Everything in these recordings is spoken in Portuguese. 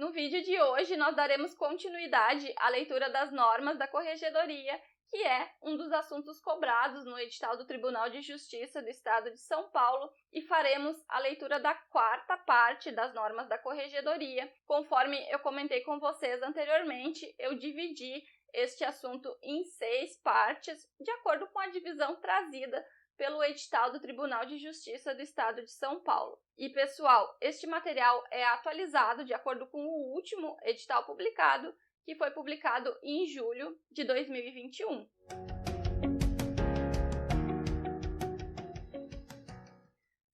No vídeo de hoje, nós daremos continuidade à leitura das normas da Corregedoria, que é um dos assuntos cobrados no edital do Tribunal de Justiça do Estado de São Paulo, e faremos a leitura da quarta parte das normas da Corregedoria. Conforme eu comentei com vocês anteriormente, eu dividi este assunto em 6 partes, de acordo com a divisão trazida pelo edital do Tribunal de Justiça do Estado de São Paulo. E, pessoal, este material é atualizado de acordo com o último edital publicado, que foi publicado em julho de 2021.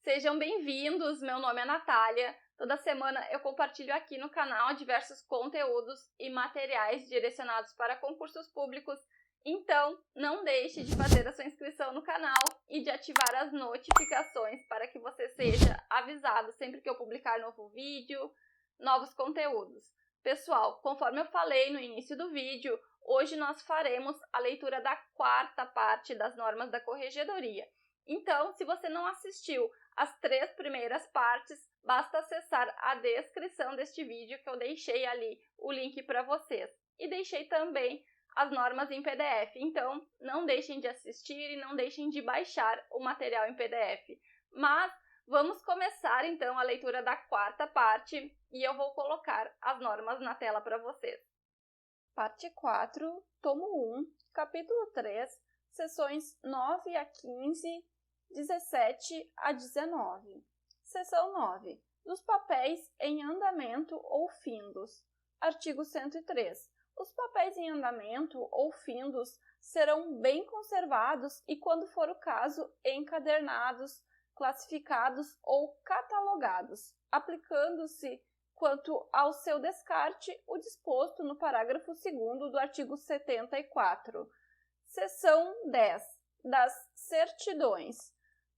Sejam bem-vindos, meu nome é Natália. Toda semana eu compartilho aqui no canal diversos conteúdos e materiais direcionados para concursos públicos. Então, não deixe de fazer a sua inscrição no canal e de ativar as notificações para que você seja avisado sempre que eu publicar novo vídeo, novos conteúdos. Pessoal, conforme eu falei no início do vídeo, hoje nós faremos a leitura da quarta parte das normas da Corregedoria. Então, se você não assistiu as 3 primeiras partes, basta acessar a descrição deste vídeo que eu deixei ali o link para vocês. E deixei também as normas em PDF, então não deixem de assistir e não deixem de baixar o material em PDF. Mas vamos começar então a leitura da quarta parte e eu vou colocar as normas na tela para vocês. Parte 4, tomo 1, capítulo 3, seções 9 a 15, 17 a 19. Seção 9. Dos papéis em andamento ou findos. Artigo 103. Os papéis em andamento ou findos serão bem conservados e, quando for o caso, encadernados, classificados ou catalogados, aplicando-se, quanto ao seu descarte, o disposto no parágrafo 2º do artigo 74. Seção 10. Das certidões.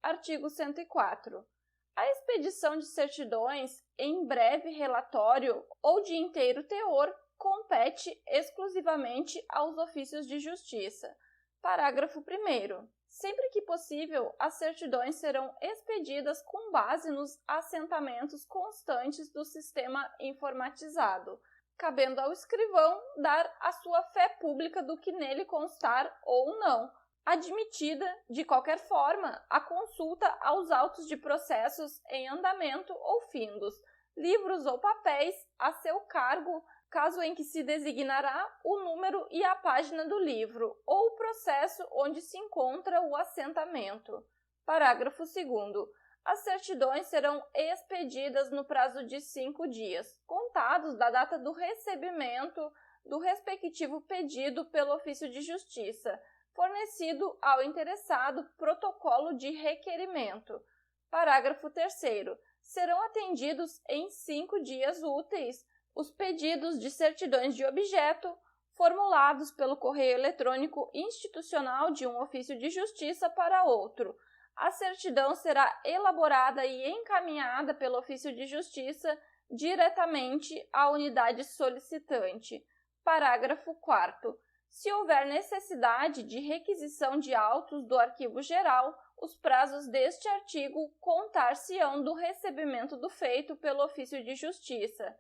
Artigo 104. A expedição de certidões em breve relatório ou de inteiro teor compete exclusivamente aos ofícios de justiça. Parágrafo 1º. Sempre que possível, as certidões serão expedidas com base nos assentamentos constantes do sistema informatizado, cabendo ao escrivão dar a sua fé pública do que nele constar ou não, admitida, de qualquer forma, a consulta aos autos de processos em andamento ou findos, livros ou papéis a seu cargo, caso em que se designará o número e a página do livro, ou o processo onde se encontra o assentamento. Parágrafo 2º. As certidões serão expedidas no prazo de 5 dias, contados da data do recebimento do respectivo pedido pelo ofício de justiça, fornecido ao interessado protocolo de requerimento. Parágrafo 3º. Serão atendidos em 5 dias úteis os pedidos de certidões de objeto formulados pelo correio eletrônico institucional de um ofício de justiça para outro. A certidão será elaborada e encaminhada pelo ofício de justiça diretamente à unidade solicitante. Parágrafo 4º. Se houver necessidade de requisição de autos do arquivo geral, os prazos deste artigo contar-se-ão do recebimento do feito pelo ofício de justiça.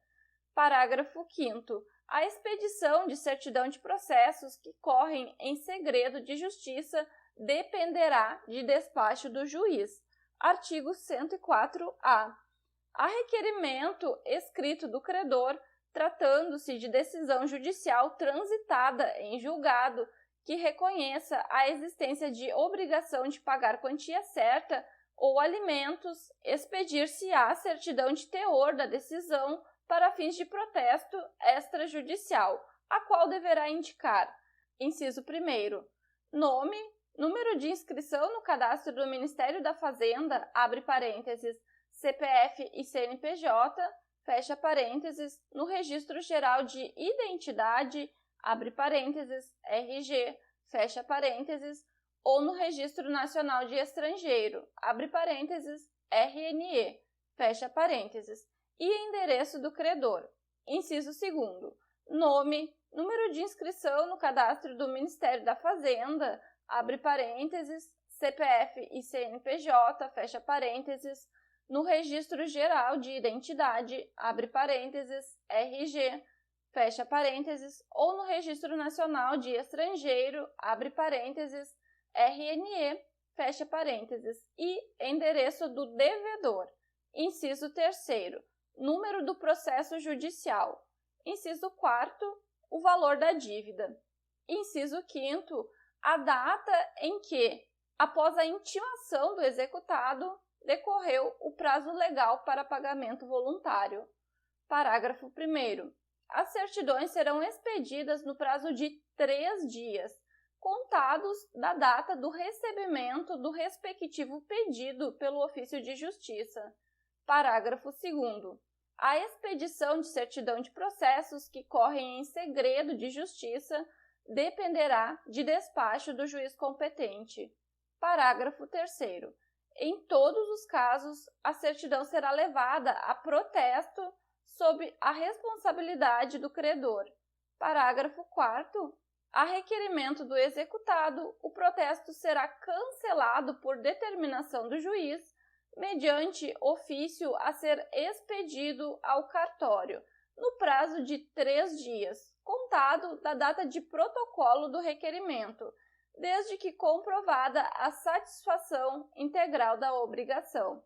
Parágrafo 5º. A expedição de certidão de processos que correm em segredo de justiça dependerá de despacho do juiz. Artigo 104-A. A requerimento escrito do credor, tratando-se de decisão judicial transitada em julgado, que reconheça a existência de obrigação de pagar quantia certa ou alimentos, expedir-se-á certidão de teor da decisão para fins de protesto extrajudicial, a qual deverá indicar: inciso 1º, nome, número de inscrição no cadastro do Ministério da Fazenda, abre parênteses, CPF e CNPJ, fecha parênteses, no Registro Geral de Identidade, abre parênteses, RG, fecha parênteses, ou no Registro Nacional de Estrangeiro, abre parênteses, RNE, fecha parênteses, e endereço do credor. Inciso 2º, nome, número de inscrição no cadastro do Ministério da Fazenda, abre parênteses, CPF e CNPJ, fecha parênteses, no Registro Geral de Identidade, abre parênteses, RG, fecha parênteses, ou no Registro Nacional de Estrangeiro, abre parênteses, RNE, fecha parênteses, e endereço do devedor. Inciso 3º, número do processo judicial. Inciso 4º, o valor da dívida. Inciso 5º, a data em que, após a intimação do executado, decorreu o prazo legal para pagamento voluntário. Parágrafo 1º. As certidões serão expedidas no prazo de 3 dias, contados da data do recebimento do respectivo pedido pelo ofício de justiça. Parágrafo 2º. A expedição de certidão de processos que correm em segredo de justiça dependerá de despacho do juiz competente. Parágrafo 3º. Em todos os casos, a certidão será levada a protesto sob a responsabilidade do credor. Parágrafo 4º. A requerimento do executado, o protesto será cancelado por determinação do juiz, mediante ofício a ser expedido ao cartório, no prazo de 3 dias, contado da data de protocolo do requerimento, desde que comprovada a satisfação integral da obrigação.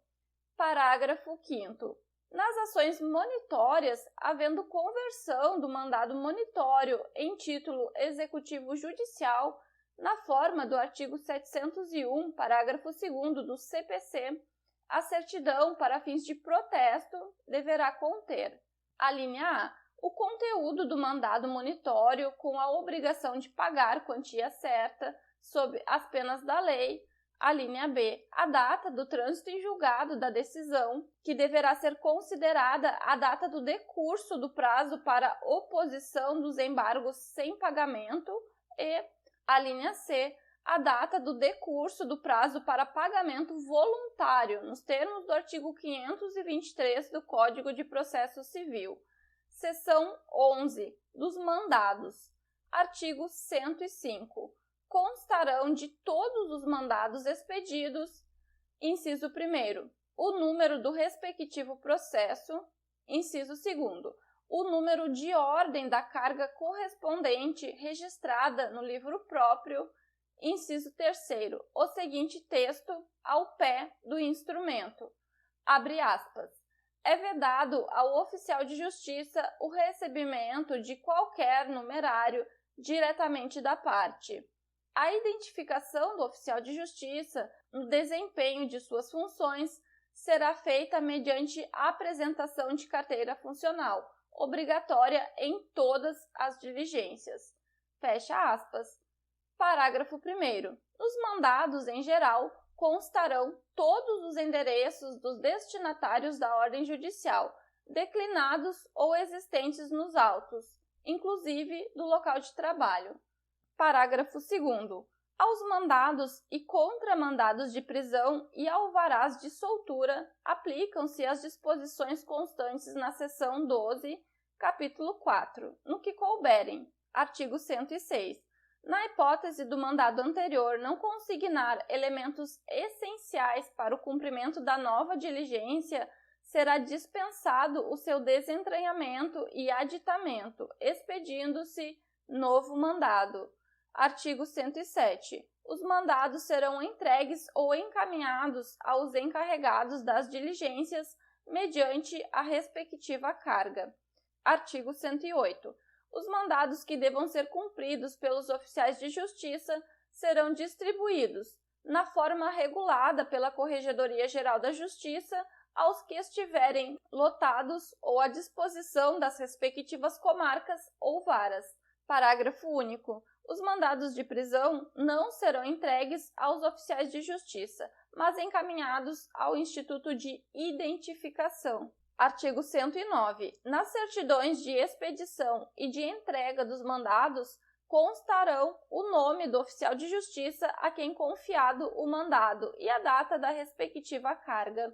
Parágrafo 5º. Nas ações monitórias, havendo conversão do mandado monitório em título executivo judicial, na forma do artigo 701, parágrafo 2º do CPC, a certidão para fins de protesto deverá conter: alínea A, o conteúdo do mandado monitório com a obrigação de pagar quantia certa, sob as penas da lei. Alínea B, a data do trânsito em julgado da decisão, que deverá ser considerada a data do decurso do prazo para oposição dos embargos sem pagamento. E, alínea C, a data do decurso do prazo para pagamento voluntário, nos termos do artigo 523 do Código de Processo Civil. Seção 11. Dos mandados. Artigo 105. Constarão de todos os mandados expedidos, inciso 1º, o número do respectivo processo, inciso 2º, o número de ordem da carga correspondente registrada no livro próprio, inciso 3º, o seguinte texto ao pé do instrumento, abre aspas, é vedado ao oficial de justiça o recebimento de qualquer numerário diretamente da parte. A identificação do oficial de justiça no desempenho de suas funções será feita mediante a apresentação de carteira funcional, obrigatória em todas as diligências. Fecha aspas. Parágrafo 1º. Nos mandados, em geral, constarão todos os endereços dos destinatários da ordem judicial, declinados ou existentes nos autos, inclusive do local de trabalho. Parágrafo 2º. Aos mandados e contramandados de prisão e alvarás de soltura aplicam-se as disposições constantes na seção 12, capítulo 4, no que couberem. Artigo 106. Na hipótese do mandado anterior não consignar elementos essenciais para o cumprimento da nova diligência, será dispensado o seu desentranhamento e aditamento, expedindo-se novo mandado. Artigo 107. Os mandados serão entregues ou encaminhados aos encarregados das diligências mediante a respectiva carga. Artigo 108. Os mandados que devam ser cumpridos pelos oficiais de justiça serão distribuídos, na forma regulada pela Corregedoria Geral da Justiça, aos que estiverem lotados ou à disposição das respectivas comarcas ou varas. Parágrafo único. Os mandados de prisão não serão entregues aos oficiais de justiça, mas encaminhados ao Instituto de Identificação. Artigo 109. Nas certidões de expedição e de entrega dos mandados constarão o nome do oficial de justiça a quem confiado o mandado e a data da respectiva carga.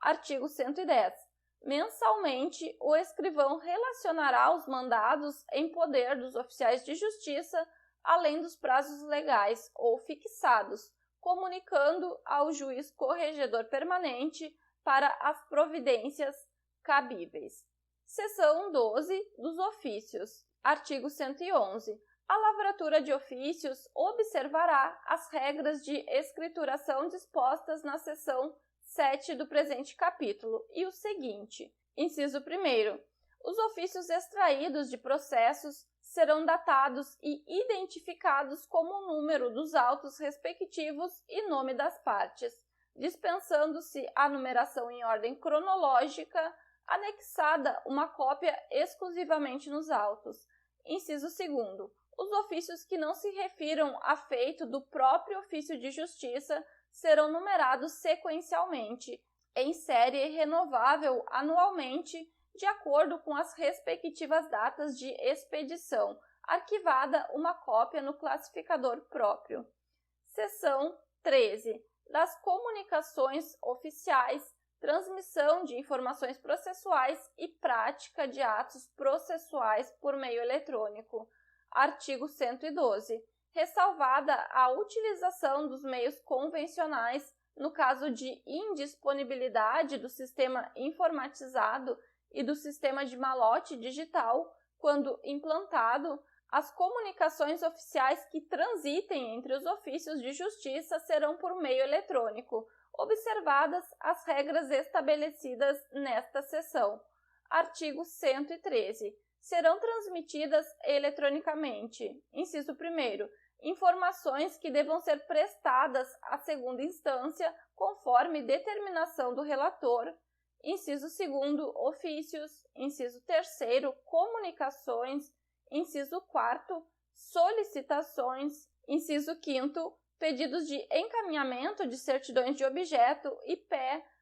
Artigo 110. Mensalmente, o escrivão relacionará os mandados em poder dos oficiais de justiça, além dos prazos legais ou fixados, comunicando ao juiz corregedor permanente para as providências cabíveis. Seção 12 dos ofícios. Artigo 111. A lavratura de ofícios observará as regras de escrituração dispostas na seção 7 do presente capítulo e o seguinte. Inciso 1º. Os ofícios extraídos de processos serão datados e identificados como o número dos autos respectivos e nome das partes, dispensando-se a numeração em ordem cronológica, anexada uma cópia exclusivamente nos autos. Inciso 2º. Os ofícios que não se refiram a feito do próprio ofício de justiça serão numerados sequencialmente, em série renovável anualmente, de acordo com as respectivas datas de expedição, arquivada uma cópia no classificador próprio. Seção 13. Das comunicações oficiais, transmissão de informações processuais e prática de atos processuais por meio eletrônico. Artigo 112. Ressalvada a utilização dos meios convencionais no caso de indisponibilidade do sistema informatizado e do sistema de malote digital, quando implantado, as comunicações oficiais que transitem entre os ofícios de justiça serão por meio eletrônico, observadas as regras estabelecidas nesta seção. Artigo 113. Serão transmitidas eletronicamente. Inciso 1º. Informações que devam ser prestadas à segunda instância, conforme determinação do relator. Inciso 2º. Ofícios. Inciso 3º. Comunicações. Inciso 4º. Solicitações. Inciso 5º. Pedidos de encaminhamento de certidões de objeto, IP,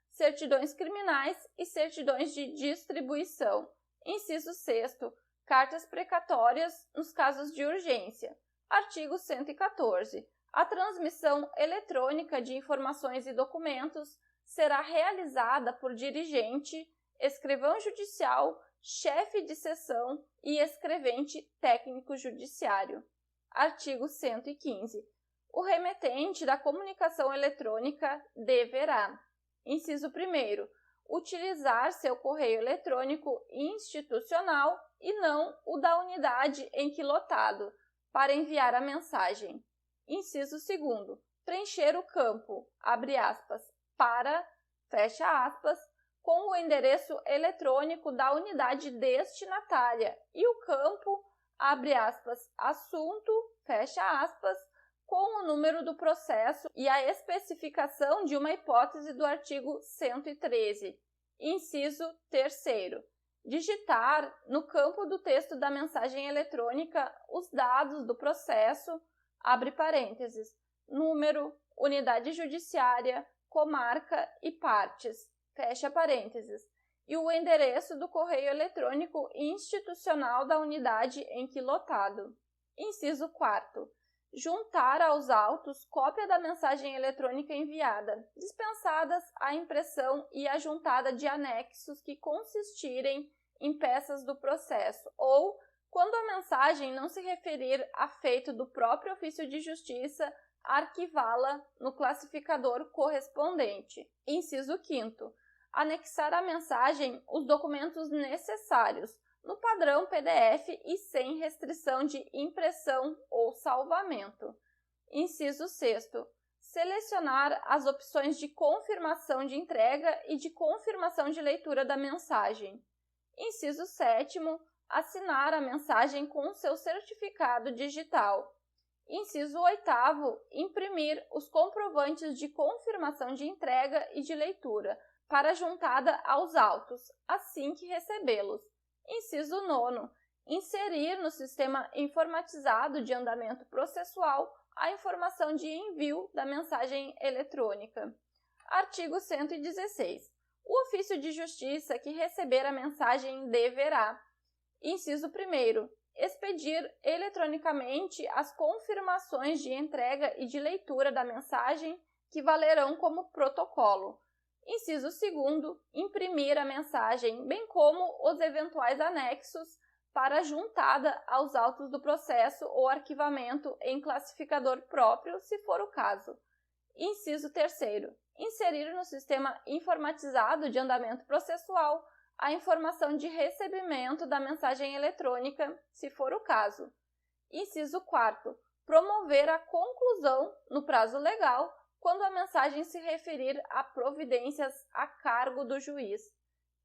certidões criminais e certidões de distribuição. Inciso 6º. Cartas precatórias nos casos de urgência. Artigo 114. A transmissão eletrônica de informações e documentos será realizada por dirigente, escrivão judicial, chefe de seção e escrevente técnico judiciário. Artigo 115. O remetente da comunicação eletrônica deverá: inciso 1º, utilizar seu correio eletrônico institucional e não o da unidade em que lotado, para enviar a mensagem. Inciso 2º, preencher o campo, abre aspas, para, fecha aspas, com o endereço eletrônico da unidade destinatária e o campo, abre aspas, assunto, fecha aspas, com o número do processo e a especificação de uma hipótese do artigo 113. Inciso 3º. Digitar no campo do texto da mensagem eletrônica os dados do processo, abre parênteses, número, unidade judiciária, comarca e partes, fecha parênteses, e o endereço do correio eletrônico institucional da unidade em que lotado. Inciso 4º. Juntar aos autos cópia da mensagem eletrônica enviada, dispensadas a impressão e a juntada de anexos que consistirem em peças do processo, ou, quando a mensagem não se referir a feito do próprio ofício de justiça, arquivá-la no classificador correspondente. Inciso 5º. Anexar à mensagem os documentos necessários, no padrão PDF e sem restrição de impressão ou salvamento. Inciso 6º. Selecionar as opções de confirmação de entrega e de confirmação de leitura da mensagem. Inciso 7º. Assinar a mensagem com seu certificado digital. Inciso 8º. Imprimir os comprovantes de confirmação de entrega e de leitura para juntada aos autos, assim que recebê-los. Inciso 9º. Inserir no sistema informatizado de andamento processual a informação de envio da mensagem eletrônica. Artigo 116. O ofício de justiça que receber a mensagem deverá: inciso 1º. Expedir eletronicamente as confirmações de entrega e de leitura da mensagem que valerão como protocolo. Inciso 2º, imprimir a mensagem, bem como os eventuais anexos para juntada aos autos do processo ou arquivamento em classificador próprio, se for o caso. Inciso 3º, inserir no sistema informatizado de andamento processual a informação de recebimento da mensagem eletrônica, se for o caso. Inciso 4º. Promover a conclusão no prazo legal quando a mensagem se referir a providências a cargo do juiz.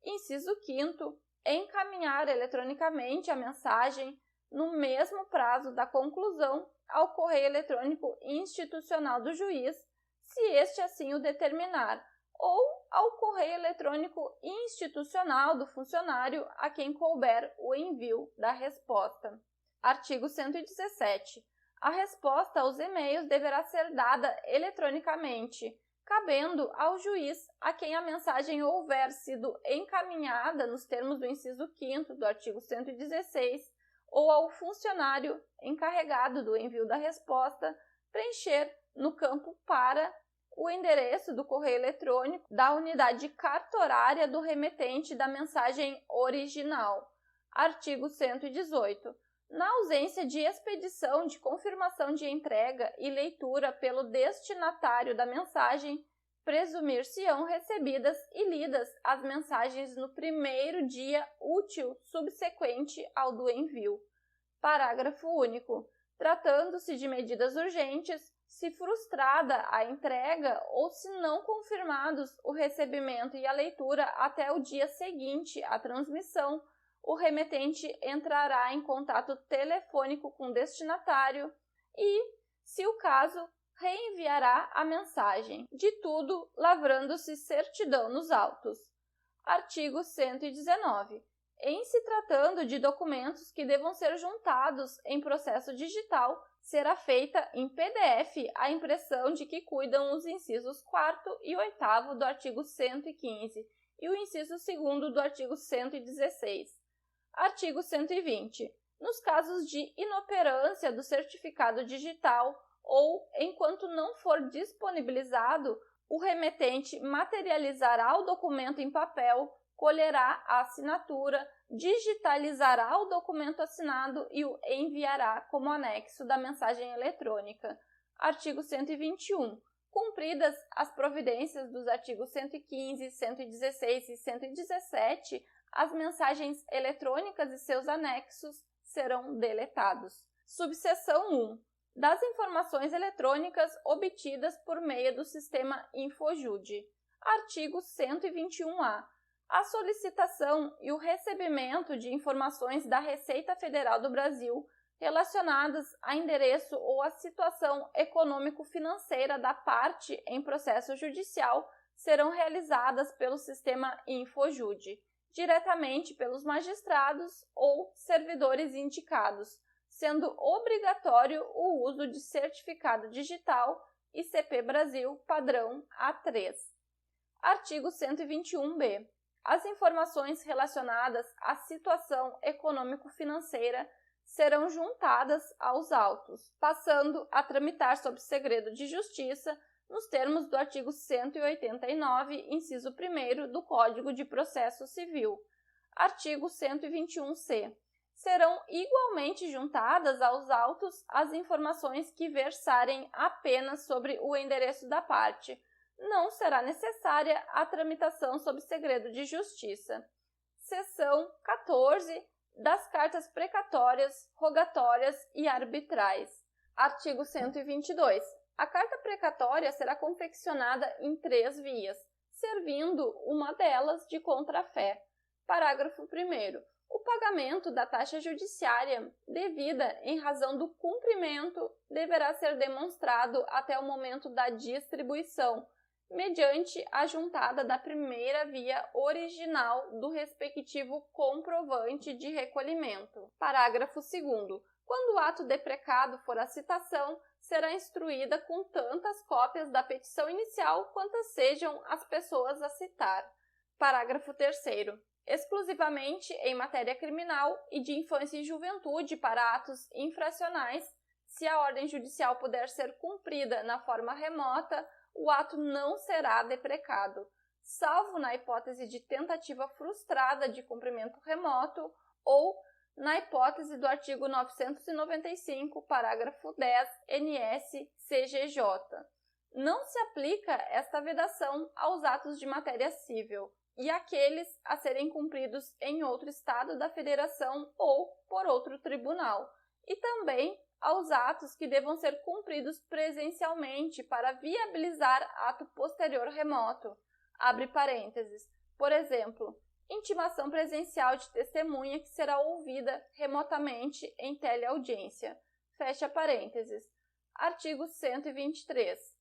Inciso 5º. Encaminhar eletronicamente a mensagem no mesmo prazo da conclusão ao correio eletrônico institucional do juiz, se este assim o determinar, ou ao correio eletrônico institucional do funcionário a quem couber o envio da resposta. Artigo 117. A resposta aos e-mails deverá ser dada eletronicamente, cabendo ao juiz a quem a mensagem houver sido encaminhada nos termos do inciso 5º do artigo 116, ou ao funcionário encarregado do envio da resposta preencher no campo para o endereço do correio eletrônico da unidade cartorária do remetente da mensagem original. Artigo 118. Na ausência de expedição de confirmação de entrega e leitura pelo destinatário da mensagem, presumir-se-ão recebidas e lidas as mensagens no primeiro dia útil subsequente ao do envio. Parágrafo único. Tratando-se de medidas urgentes, se frustrada a entrega ou se não confirmados o recebimento e a leitura até o dia seguinte à transmissão, o remetente entrará em contato telefônico com o destinatário e, se o caso, reenviará a mensagem, de tudo lavrando-se certidão nos autos. Artigo 119. Em se tratando de documentos que devam ser juntados em processo digital, será feita em PDF a impressão de que cuidam os incisos 4º e 8º do artigo 115 e o inciso 2º do artigo 116. Artigo 120. Nos casos de inoperância do certificado digital ou enquanto não for disponibilizado, o remetente materializará o documento em papel, colherá a assinatura, digitalizará o documento assinado e o enviará como anexo da mensagem eletrônica. Artigo 121. Cumpridas as providências dos artigos 115, 116 e 117, as mensagens eletrônicas e seus anexos serão deletados. Subseção 1. Das informações eletrônicas obtidas por meio do sistema InfoJude. Artigo 121-A. A solicitação e o recebimento de informações da Receita Federal do Brasil relacionadas a endereço ou a situação econômico-financeira da parte em processo judicial serão realizadas pelo sistema InfoJude, diretamente pelos magistrados ou servidores indicados, sendo obrigatório o uso de certificado digital ICP Brasil padrão A3. Artigo 121-B. As informações relacionadas à situação econômico-financeira serão juntadas aos autos, passando a tramitar sob segredo de justiça nos termos do artigo 189, inciso 1º do Código de Processo Civil. Artigo 121-C. Serão igualmente juntadas aos autos as informações que versarem apenas sobre o endereço da parte. Não será necessária a tramitação sob segredo de justiça. Seção 14 das cartas precatórias, rogatórias e arbitrais. Artigo 122. A carta precatória será confeccionada em 3 vias, servindo uma delas de contrafé. Parágrafo 1º. O pagamento da taxa judiciária devida em razão do cumprimento deverá ser demonstrado até o momento da distribuição, mediante a juntada da primeira via original do respectivo comprovante de recolhimento. Parágrafo 2º. Quando o ato deprecado for a citação, será instruída com tantas cópias da petição inicial quantas sejam as pessoas a citar. Parágrafo 3º. Exclusivamente em matéria criminal e de infância e juventude para atos infracionais, se a ordem judicial puder ser cumprida na forma remota, o ato não será deprecado, salvo na hipótese de tentativa frustrada de cumprimento remoto ou na hipótese do artigo 995, parágrafo 10, NS-CGJ. Não se aplica esta vedação aos atos de matéria civil e àqueles a serem cumpridos em outro estado da federação ou por outro tribunal, e também aos atos que devam ser cumpridos presencialmente para viabilizar ato posterior remoto. Abre parênteses. Por exemplo, intimação presencial de testemunha que será ouvida remotamente em teleaudiência. Fecha parênteses. Artigo 123.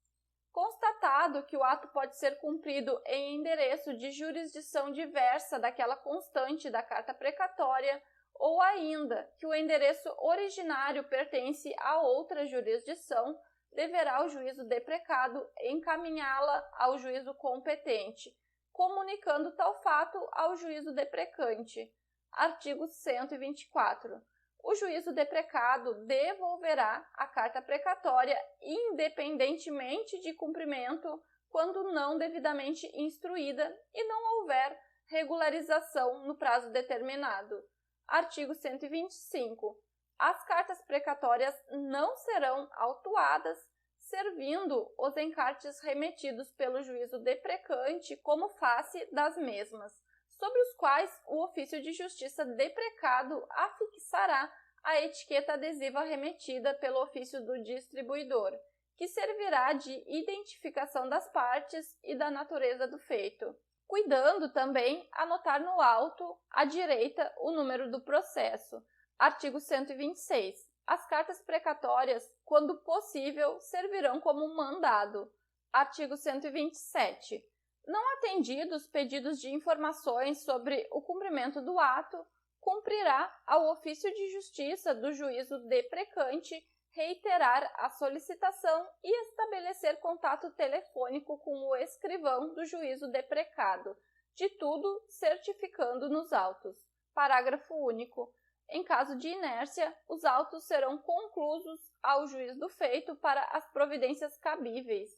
Constatado que o ato pode ser cumprido em endereço de jurisdição diversa daquela constante da carta precatória, ou ainda que o endereço originário pertence a outra jurisdição, deverá o juízo deprecado encaminhá-la ao juízo competente, comunicando tal fato ao juízo deprecante. Artigo 124. O juízo deprecado devolverá a carta precatória independentemente de cumprimento quando não devidamente instruída e não houver regularização no prazo determinado. Artigo 125. As cartas precatórias não serão autuadas, servindo os encartes remetidos pelo juízo deprecante como face das mesmas, sobre os quais o ofício de justiça deprecado afixará a etiqueta adesiva remetida pelo ofício do distribuidor, que servirá de identificação das partes e da natureza do feito, cuidando também anotar no auto, à direita, o número do processo. Artigo 126. As cartas precatórias, quando possível, servirão como mandado. Artigo 127. Não atendidos pedidos de informações sobre o cumprimento do ato, cumprirá ao ofício de justiça do juízo deprecante reiterar a solicitação e estabelecer contato telefônico com o escrivão do juízo deprecado, de tudo certificando nos autos. Parágrafo único. Em caso de inércia, os autos serão conclusos ao juiz do feito para as providências cabíveis.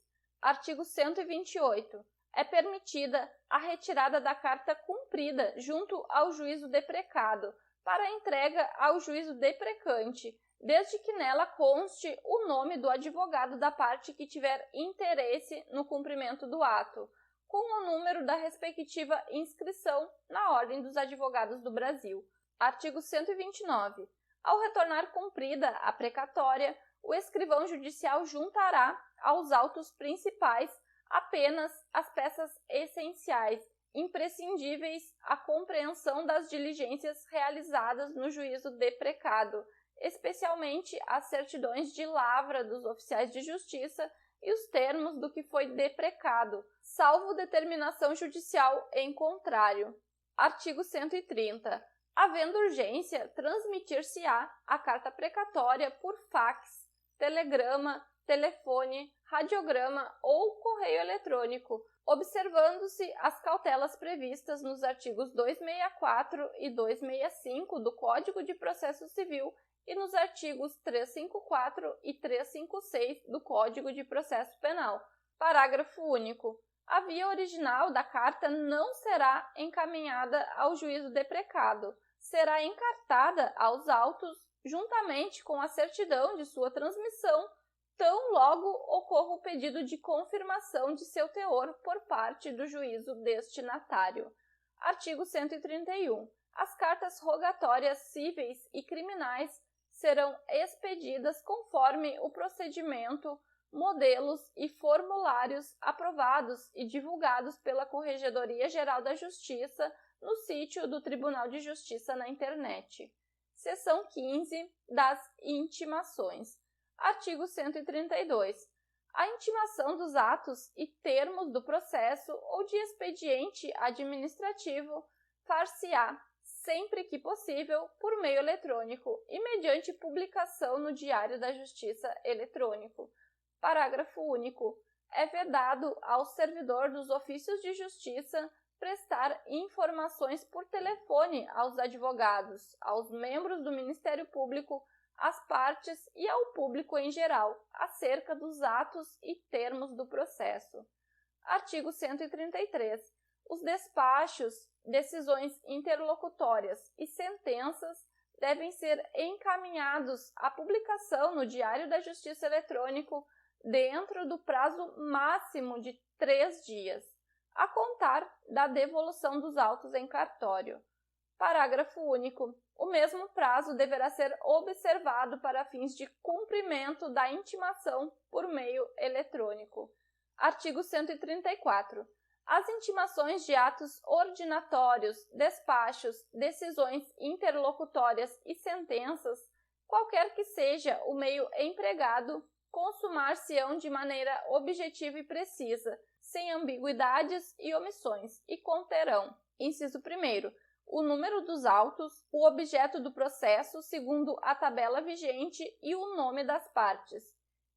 Artigo 128. É permitida a retirada da carta cumprida junto ao juízo deprecado para entrega ao juízo deprecante, desde que nela conste o nome do advogado da parte que tiver interesse no cumprimento do ato, com o número da respectiva inscrição na Ordem dos Advogados do Brasil. Artigo 129. Ao retornar cumprida a precatória, o escrivão judicial juntará aos autos principais apenas as peças essenciais, imprescindíveis à compreensão das diligências realizadas no juízo deprecado, especialmente as certidões de lavra dos oficiais de justiça e os termos do que foi deprecado, salvo determinação judicial em contrário. Artigo 130. Havendo urgência, transmitir-se-á a carta precatória por fax, telegrama, telefone, radiograma ou correio eletrônico, observando-se as cautelas previstas nos artigos 264 e 265 do Código de Processo Civil e nos artigos 354 e 356 do Código de Processo Penal. Parágrafo único. A via original da carta não será encaminhada ao juízo deprecado, será encartada aos autos juntamente com a certidão de sua transmissão, tão logo ocorra o pedido de confirmação de seu teor por parte do juízo destinatário. Artigo 131. As cartas rogatórias cíveis e criminais serão expedidas conforme o procedimento, modelos e formulários aprovados e divulgados pela Corregedoria Geral da Justiça no sítio do Tribunal de Justiça na internet. Seção 15 das intimações. Artigo 132. A intimação dos atos e termos do processo ou de expediente administrativo far-se-á, sempre que possível, por meio eletrônico e mediante publicação no Diário da Justiça eletrônico. Parágrafo único. É vedado ao servidor dos ofícios de justiça prestar informações por telefone aos advogados, aos membros do Ministério Público, às partes e ao público em geral, acerca dos atos e termos do processo. Artigo 133. Os despachos, decisões interlocutórias e sentenças devem ser encaminhados à publicação no Diário da Justiça eletrônico dentro do prazo máximo de 3 dias, a contar da devolução dos autos em cartório. Parágrafo único. O mesmo prazo deverá ser observado para fins de cumprimento da intimação por meio eletrônico. Artigo 134. As intimações de atos ordinatórios, despachos, decisões interlocutórias e sentenças, qualquer que seja o meio empregado, consumar-se-ão de maneira objetiva e precisa, sem ambiguidades e omissões, e conterão: inciso 1º, o número dos autos, o objeto do processo segundo a tabela vigente e o nome das partes.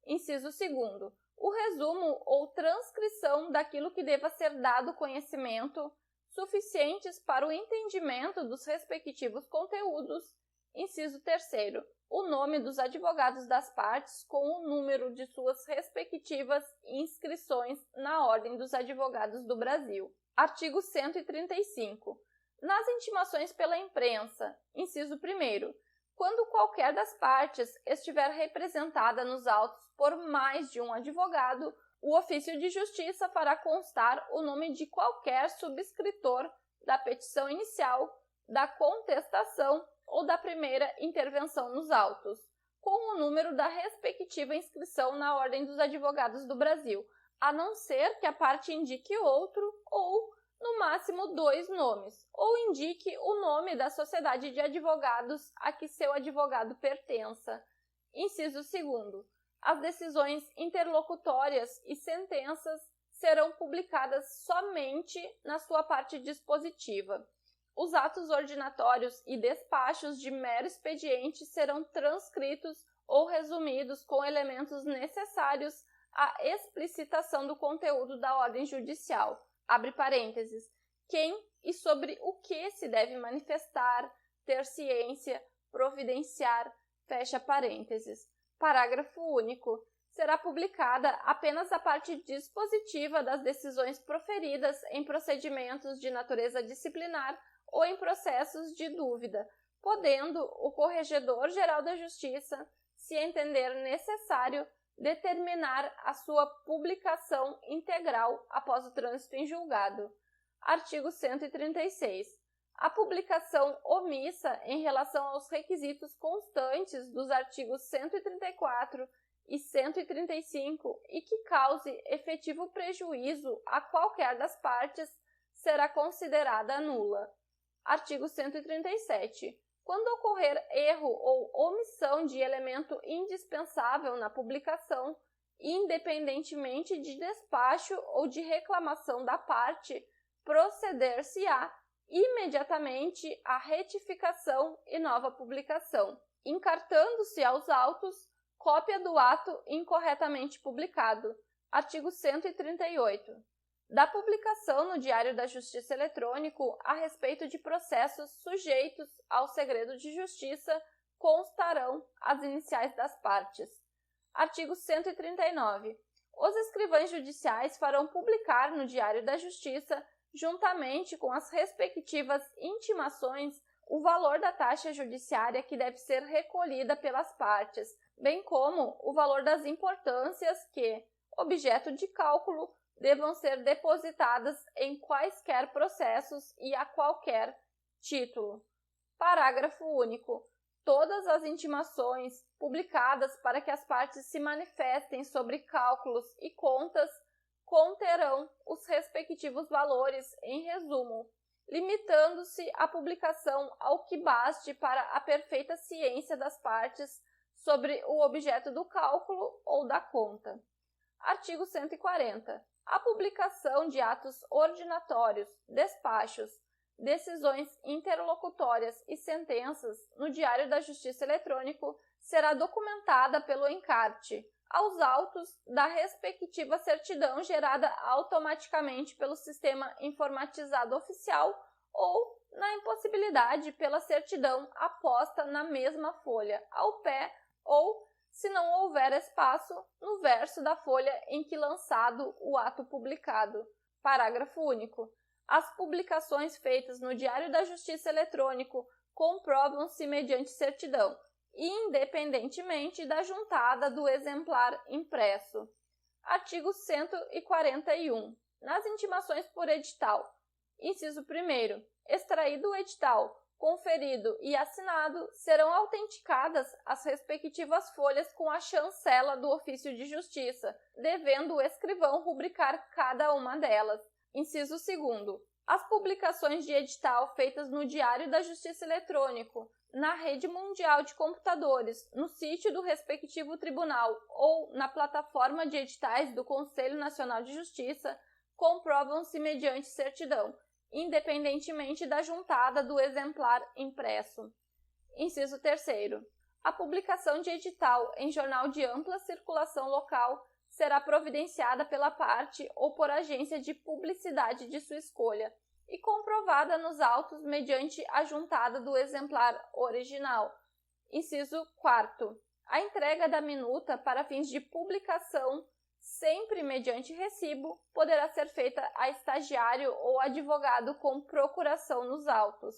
Inciso 2º, o resumo ou transcrição daquilo que deva ser dado conhecimento, suficientes para o entendimento dos respectivos conteúdos. Inciso 3º, o nome dos advogados das partes com o número de suas respectivas inscrições na Ordem dos Advogados do Brasil. Artigo 135. Nas intimações pela imprensa, inciso 1º, quando qualquer das partes estiver representada nos autos por mais de um advogado, o ofício de justiça fará constar o nome de qualquer subscritor da petição inicial, da contestação ou da primeira intervenção nos autos, com o número da respectiva inscrição na Ordem dos Advogados do Brasil, a não ser que a parte indique outro ou, no máximo, 2 nomes, ou indique o nome da sociedade de advogados a que seu advogado pertença. Inciso 2º. As decisões interlocutórias e sentenças serão publicadas somente na sua parte dispositiva. Os atos ordinatórios e despachos de mero expediente serão transcritos ou resumidos com elementos necessários à explicitação do conteúdo da ordem judicial. Abre parênteses, quem e sobre o que se deve manifestar, ter ciência, providenciar, fecha parênteses. Parágrafo único. Será publicada apenas a parte dispositiva das decisões proferidas em procedimentos de natureza disciplinar ou em processos de dúvida, podendo o Corregedor-Geral da Justiça, se entender necessário, determinar a sua publicação integral após o trânsito em julgado. Artigo 136. A publicação omissa em relação aos requisitos constantes dos artigos 134 e 135 e que cause efetivo prejuízo a qualquer das partes será considerada nula. Artigo 137. Quando ocorrer erro ou omissão de elemento indispensável na publicação, independentemente de despacho ou de reclamação da parte, proceder-se-á imediatamente à retificação e nova publicação, encartando-se aos autos cópia do ato incorretamente publicado. Artigo 138. Da publicação no Diário da Justiça Eletrônico a respeito de processos sujeitos ao segredo de justiça constarão as iniciais das partes. Artigo 139. Os escrivães judiciais farão publicar no Diário da Justiça, juntamente com as respectivas intimações, o valor da taxa judiciária que deve ser recolhida pelas partes, bem como o valor das importâncias que, objeto de cálculo, devam ser depositadas em quaisquer processos e a qualquer título. Parágrafo único. Todas as intimações publicadas para que as partes se manifestem sobre cálculos e contas conterão os respectivos valores em resumo, limitando-se a publicação ao que baste para a perfeita ciência das partes sobre o objeto do cálculo ou da conta. Artigo 140. A publicação de atos ordinatórios, despachos, decisões interlocutórias e sentenças no Diário da Justiça Eletrônico será documentada pelo encarte aos autos da respectiva certidão gerada automaticamente pelo Sistema Informatizado Oficial ou, na impossibilidade, pela certidão aposta na mesma folha, ao pé ou, se não houver espaço, no verso da folha em que lançado o ato publicado. Parágrafo único. As publicações feitas no Diário da Justiça Eletrônico comprovam-se mediante certidão independentemente da juntada do exemplar impresso. Artigo 141. Nas intimações por edital, inciso 1º, extraído o edital, conferido e assinado, serão autenticadas as respectivas folhas com a chancela do ofício de justiça, devendo o escrivão rubricar cada uma delas. Inciso 2º. As publicações de edital feitas no Diário da Justiça Eletrônico, na rede mundial de computadores, no sítio do respectivo tribunal ou na plataforma de editais do Conselho Nacional de Justiça, comprovam-se mediante certidão, independentemente da juntada do exemplar impresso. Inciso 3º. A publicação de edital em jornal de ampla circulação local será providenciada pela parte ou por agência de publicidade de sua escolha e comprovada nos autos mediante a juntada do exemplar original. Inciso 4º. A entrega da minuta para fins de publicação, sempre mediante recibo, poderá ser feita a estagiário ou advogado com procuração nos autos.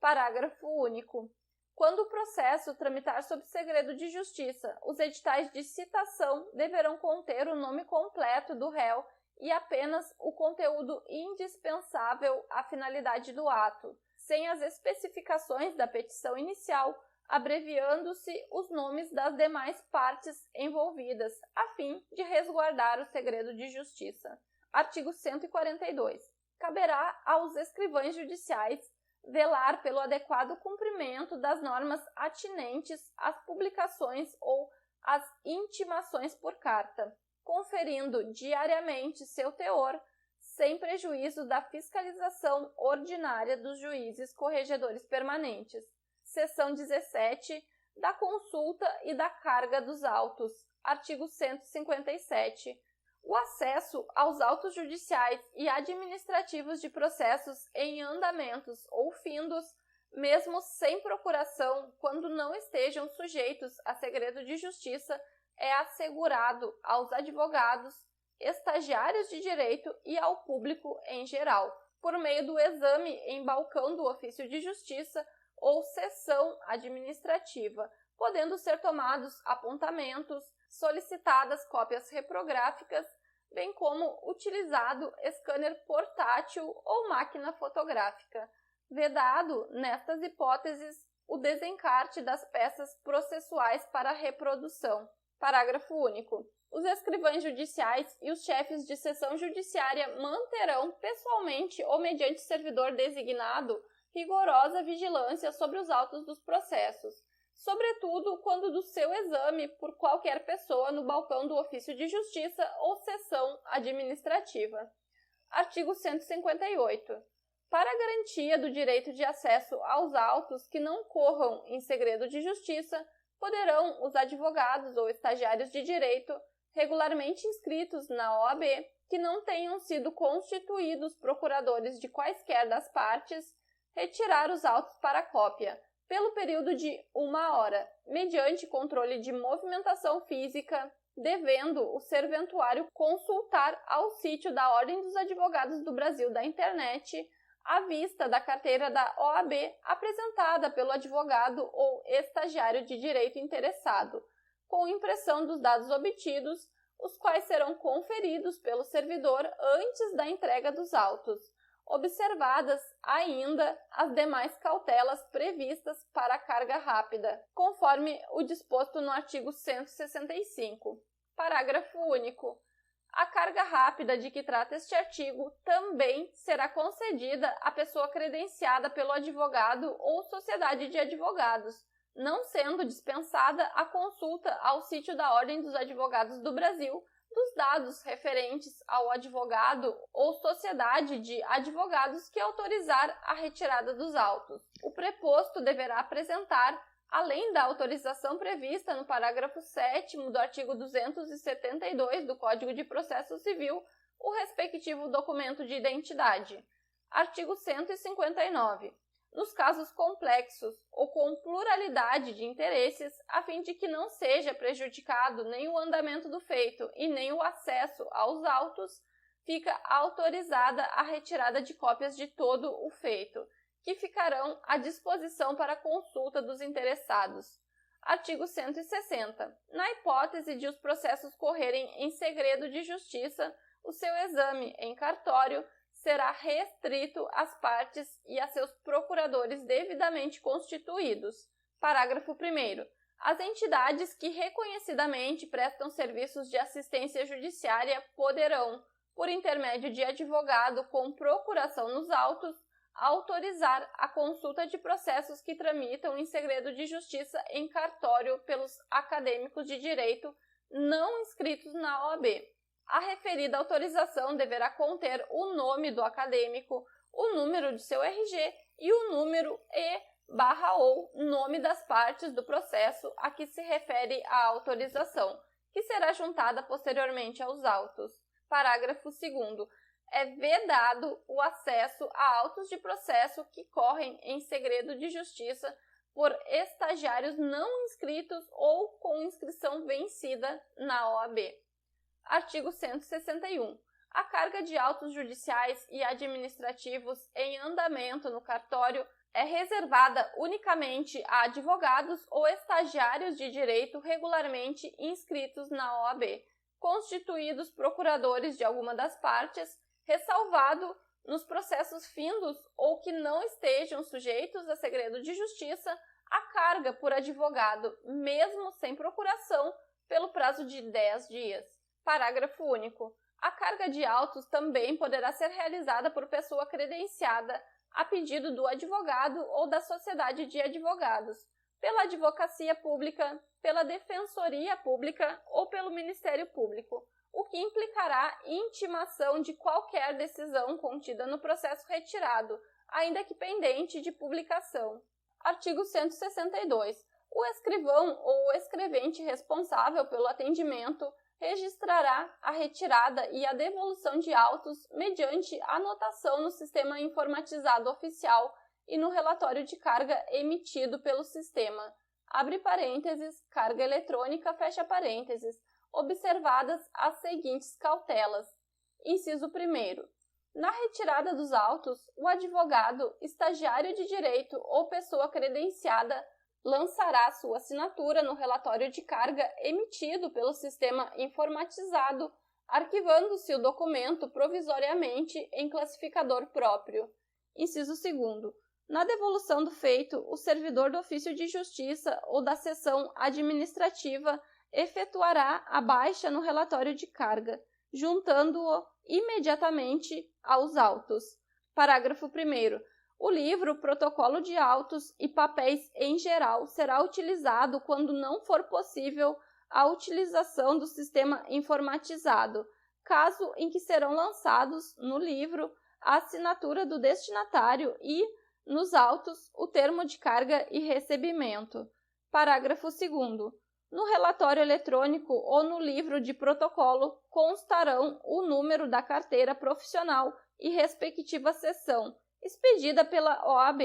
Parágrafo único. Quando o processo tramitar sob segredo de justiça, os editais de citação deverão conter o nome completo do réu e apenas o conteúdo indispensável à finalidade do ato, sem as especificações da petição inicial, abreviando-se os nomes das demais partes envolvidas, a fim de resguardar o segredo de justiça. Artigo 142. Caberá aos escrivães judiciais velar pelo adequado cumprimento das normas atinentes às publicações ou às intimações por carta, conferindo diariamente seu teor, sem prejuízo da fiscalização ordinária dos juízes corregedores permanentes. Seção 17, da consulta e da carga dos autos. Artigo 157. O acesso aos autos judiciais e administrativos de processos em andamentos ou findos, mesmo sem procuração, quando não estejam sujeitos a segredo de justiça, é assegurado aos advogados, estagiários de direito e ao público em geral, por meio do exame em balcão do ofício de justiça ou sessão administrativa, podendo ser tomados apontamentos, solicitadas cópias reprográficas, bem como utilizado scanner portátil ou máquina fotográfica, vedado, nestas hipóteses, o desencarte das peças processuais para reprodução. Parágrafo único. Os escrivães judiciais e os chefes de seção judiciária manterão, pessoalmente ou mediante servidor designado, rigorosa vigilância sobre os autos dos processos, sobretudo quando do seu exame por qualquer pessoa no balcão do ofício de justiça ou sessão administrativa. Artigo 158. Para a garantia do direito de acesso aos autos que não corram em segredo de justiça, poderão os advogados ou estagiários de direito regularmente inscritos na OAB, que não tenham sido constituídos procuradores de quaisquer das partes, retirar os autos para cópia, pelo período de 1 hora, mediante controle de movimentação física, devendo o serventuário consultar ao sítio da Ordem dos Advogados do Brasil da Internet à vista da carteira da OAB apresentada pelo advogado ou estagiário de direito interessado, com impressão dos dados obtidos, os quais serão conferidos pelo servidor antes da entrega dos autos, observadas ainda as demais cautelas previstas para a carga rápida, conforme o disposto no artigo 165. Parágrafo único. A carga rápida de que trata este artigo também será concedida à pessoa credenciada pelo advogado ou sociedade de advogados, não sendo dispensada a consulta ao sítio da Ordem dos Advogados do Brasil dos dados referentes ao advogado ou sociedade de advogados que autorizar a retirada dos autos. O preposto deverá apresentar, além da autorização prevista no parágrafo 7º do artigo 272 do Código de Processo Civil, o respectivo documento de identidade. Artigo 159. Nos casos complexos ou com pluralidade de interesses, a fim de que não seja prejudicado nem o andamento do feito e nem o acesso aos autos, fica autorizada a retirada de cópias de todo o feito, que ficarão à disposição para consulta dos interessados. Artigo 160. Na hipótese de os processos correrem em segredo de justiça, o seu exame em cartório será restrito às partes e a seus procuradores devidamente constituídos. Parágrafo 1º. As entidades que reconhecidamente prestam serviços de assistência judiciária poderão, por intermédio de advogado com procuração nos autos, autorizar a consulta de processos que tramitam em segredo de justiça em cartório pelos acadêmicos de direito não inscritos na OAB. A referida autorização deverá conter o nome do acadêmico, o número de seu RG e o número e/ou nome das partes do processo a que se refere a autorização, que será juntada posteriormente aos autos. Parágrafo 2º. É vedado o acesso a autos de processo que correm em segredo de justiça por estagiários não inscritos ou com inscrição vencida na OAB. Artigo 161. A carga de autos judiciais e administrativos em andamento no cartório é reservada unicamente a advogados ou estagiários de direito regularmente inscritos na OAB, constituídos procuradores de alguma das partes, ressalvado nos processos findos ou que não estejam sujeitos a segredo de justiça, a carga por advogado, mesmo sem procuração, pelo prazo de 10 dias. Parágrafo único. A carga de autos também poderá ser realizada por pessoa credenciada a pedido do advogado ou da sociedade de advogados, pela advocacia pública, pela defensoria pública ou pelo Ministério Público, o que implicará intimação de qualquer decisão contida no processo retirado, ainda que pendente de publicação. Artigo 162. O escrivão ou o escrevente responsável pelo atendimento registrará a retirada e a devolução de autos mediante anotação no sistema informatizado oficial e no relatório de carga emitido pelo sistema, abre parênteses, carga eletrônica, fecha parênteses, observadas as seguintes cautelas. Inciso 1º. Na retirada dos autos, o advogado, estagiário de direito ou pessoa credenciada lançará sua assinatura no relatório de carga emitido pelo sistema informatizado, arquivando-se o documento provisoriamente em classificador próprio. Inciso 2º. Na devolução do feito, o servidor do ofício de justiça ou da seção administrativa efetuará a baixa no relatório de carga, juntando-o imediatamente aos autos. Parágrafo 1º. O livro, protocolo de autos e papéis em geral será utilizado quando não for possível a utilização do sistema informatizado, caso em que serão lançados no livro a assinatura do destinatário e, nos autos, o termo de carga e recebimento. Parágrafo 2º. No relatório eletrônico ou no livro de protocolo constarão o número da carteira profissional e respectiva seção, expedida pela OAB,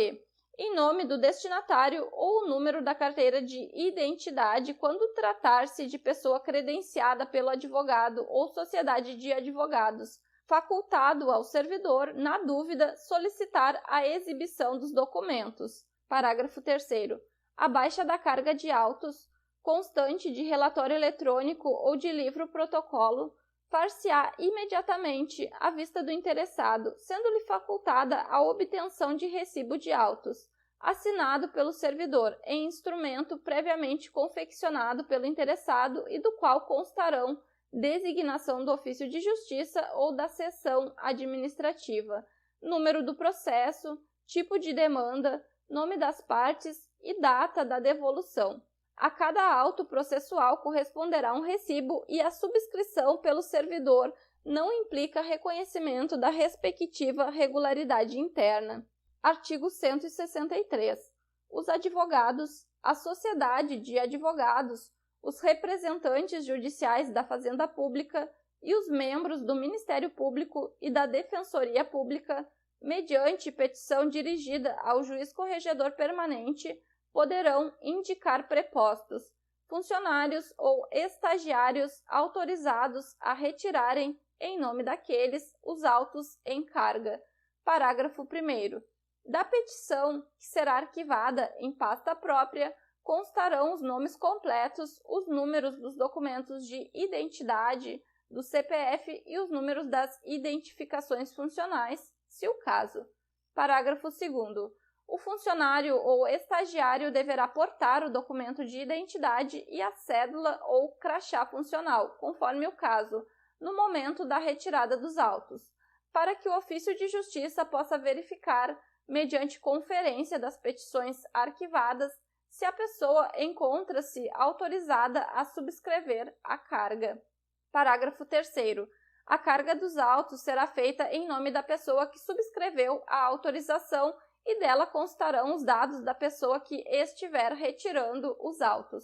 em nome do destinatário ou o número da carteira de identidade quando tratar-se de pessoa credenciada pelo advogado ou sociedade de advogados, facultado ao servidor, na dúvida, solicitar a exibição dos documentos. Parágrafo 3º. A baixa da carga de autos, constante de relatório eletrônico ou de livro-protocolo, far-se-á imediatamente à vista do interessado, sendo-lhe facultada a obtenção de recibo de autos, assinado pelo servidor em instrumento previamente confeccionado pelo interessado e do qual constarão designação do ofício de justiça ou da seção administrativa, número do processo, tipo de demanda, nome das partes e data da devolução. A cada auto processual corresponderá um recibo e a subscrição pelo servidor não implica reconhecimento da respectiva regularidade interna. Artigo 163. Os advogados, a sociedade de advogados, os representantes judiciais da Fazenda Pública e os membros do Ministério Público e da Defensoria Pública, mediante petição dirigida ao juiz corregedor permanente, poderão indicar prepostos, funcionários ou estagiários autorizados a retirarem, em nome daqueles, os autos em carga. Parágrafo 1º. Da petição, que será arquivada em pasta própria, constarão os nomes completos, os números dos documentos de identidade, do CPF e os números das identificações funcionais, se o caso. Parágrafo 2º. O funcionário ou estagiário deverá portar o documento de identidade e a cédula ou crachá funcional, conforme o caso, no momento da retirada dos autos, para que o ofício de justiça possa verificar, mediante conferência das petições arquivadas, se a pessoa encontra-se autorizada a subscrever a carga. Parágrafo 3º. A carga dos autos será feita em nome da pessoa que subscreveu a autorização e dela constarão os dados da pessoa que estiver retirando os autos.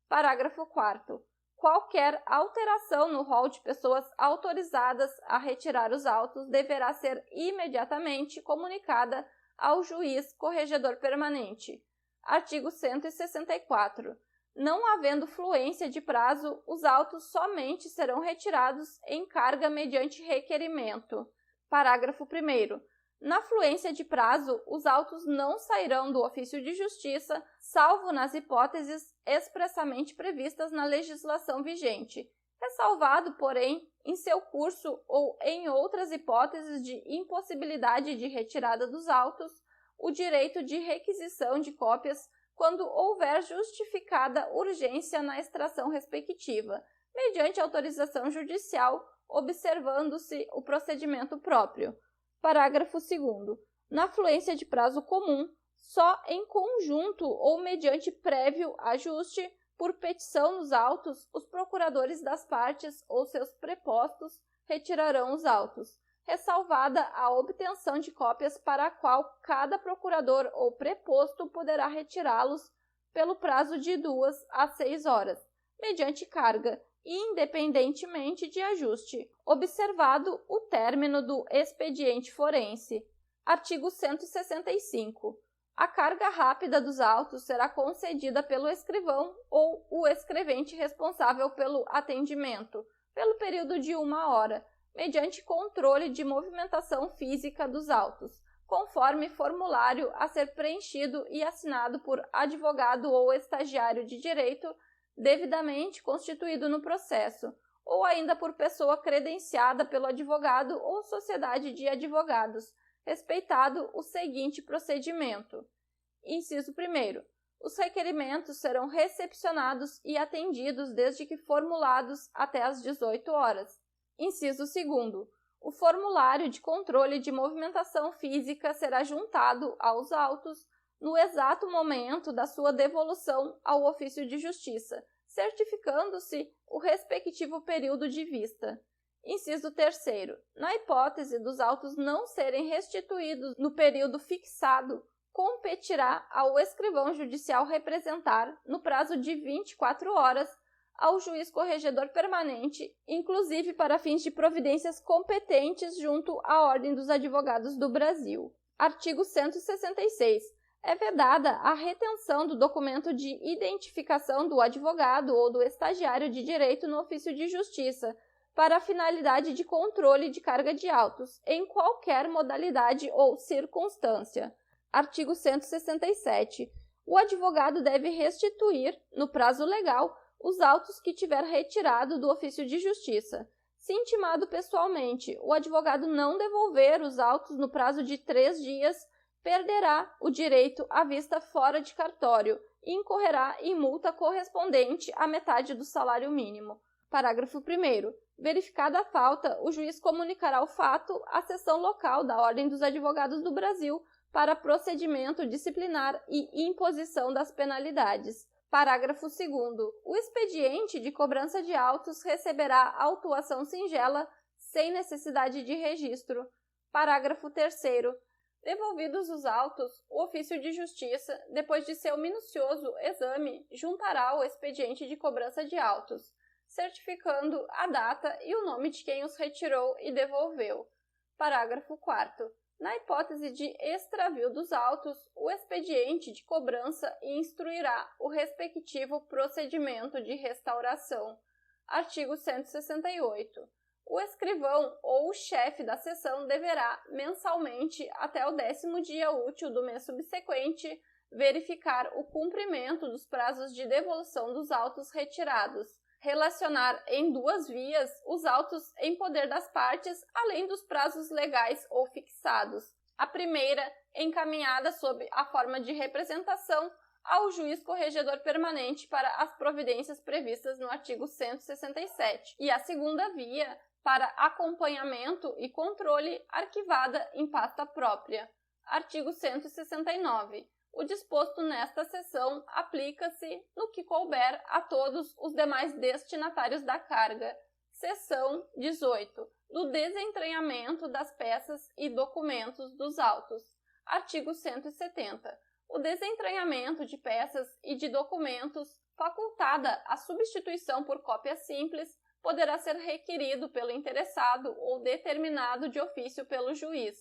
Parágrafo 4º. Qualquer alteração no rol de pessoas autorizadas a retirar os autos deverá ser imediatamente comunicada ao juiz corregedor permanente. Artigo 164. Não havendo fluência de prazo, os autos somente serão retirados em carga mediante requerimento. Parágrafo 1º. Na fluência de prazo, os autos não sairão do ofício de justiça, salvo nas hipóteses expressamente previstas na legislação vigente, ressalvado, porém, em seu curso ou em outras hipóteses de impossibilidade de retirada dos autos, o direito de requisição de cópias quando houver justificada urgência na extração respectiva, mediante autorização judicial, observando-se o procedimento próprio. Parágrafo 2º. Na fluência de prazo comum, só em conjunto ou mediante prévio ajuste por petição nos autos, os procuradores das partes ou seus prepostos retirarão os autos, ressalvada a obtenção de cópias para a qual cada procurador ou preposto poderá retirá-los pelo prazo de 2 a 6 horas, mediante carga, independentemente de ajuste, observado o término do expediente forense. Artigo 165. A carga rápida dos autos será concedida pelo escrivão ou o escrevente responsável pelo atendimento, pelo período de 1 hora, mediante controle de movimentação física dos autos, conforme formulário a ser preenchido e assinado por advogado ou estagiário de direito devidamente constituído no processo, ou ainda por pessoa credenciada pelo advogado ou sociedade de advogados, respeitado o seguinte procedimento. Inciso 1º. Os requerimentos serão recepcionados e atendidos desde que formulados até às 18 horas. Inciso 2º. O formulário de controle de movimentação física será juntado aos autos no exato momento da sua devolução ao ofício de justiça, certificando-se o respectivo período de vista. Inciso 3º. Na hipótese dos autos não serem restituídos no período fixado, competirá ao escrivão judicial representar, no prazo de 24 horas, ao juiz corregedor permanente, inclusive para fins de providências competentes junto à Ordem dos Advogados do Brasil. Artigo 166. É vedada a retenção do documento de identificação do advogado ou do estagiário de direito no ofício de justiça, para a finalidade de controle de carga de autos, em qualquer modalidade ou circunstância. Artigo 167. O advogado deve restituir, no prazo legal, os autos que tiver retirado do ofício de justiça. Se intimado pessoalmente, o advogado não devolver os autos no prazo de 3 dias, perderá o direito à vista fora de cartório e incorrerá em multa correspondente à metade do salário mínimo. Parágrafo 1º. Verificada a falta, o juiz comunicará o fato à seção local da Ordem dos Advogados do Brasil para procedimento disciplinar e imposição das penalidades. Parágrafo 2º. O expediente de cobrança de autos receberá autuação singela sem necessidade de registro. Parágrafo 3º. Devolvidos os autos, o ofício de justiça, depois de seu minucioso exame, juntará o expediente de cobrança de autos, certificando a data e o nome de quem os retirou e devolveu. Parágrafo 4º. Na hipótese de extravio dos autos, o expediente de cobrança instruirá o respectivo procedimento de restauração. Artigo 168. O escrivão ou o chefe da seção deverá, mensalmente, até o 10º dia útil do mês subsequente, verificar o cumprimento dos prazos de devolução dos autos retirados, relacionar em duas vias os autos em poder das partes, além dos prazos legais ou fixados. A primeira, encaminhada sob a forma de representação ao juiz corregedor permanente para as providências previstas no artigo 167, e a segunda via, para acompanhamento e controle, arquivada em pasta própria. Artigo 169. O disposto nesta seção aplica-se, no que couber, a todos os demais destinatários da carga. Seção 18. Do desentranhamento das peças e documentos dos autos. Artigo 170. O desentranhamento de peças e de documentos, facultada a substituição por cópia simples, poderá ser requerido pelo interessado ou determinado de ofício pelo juiz.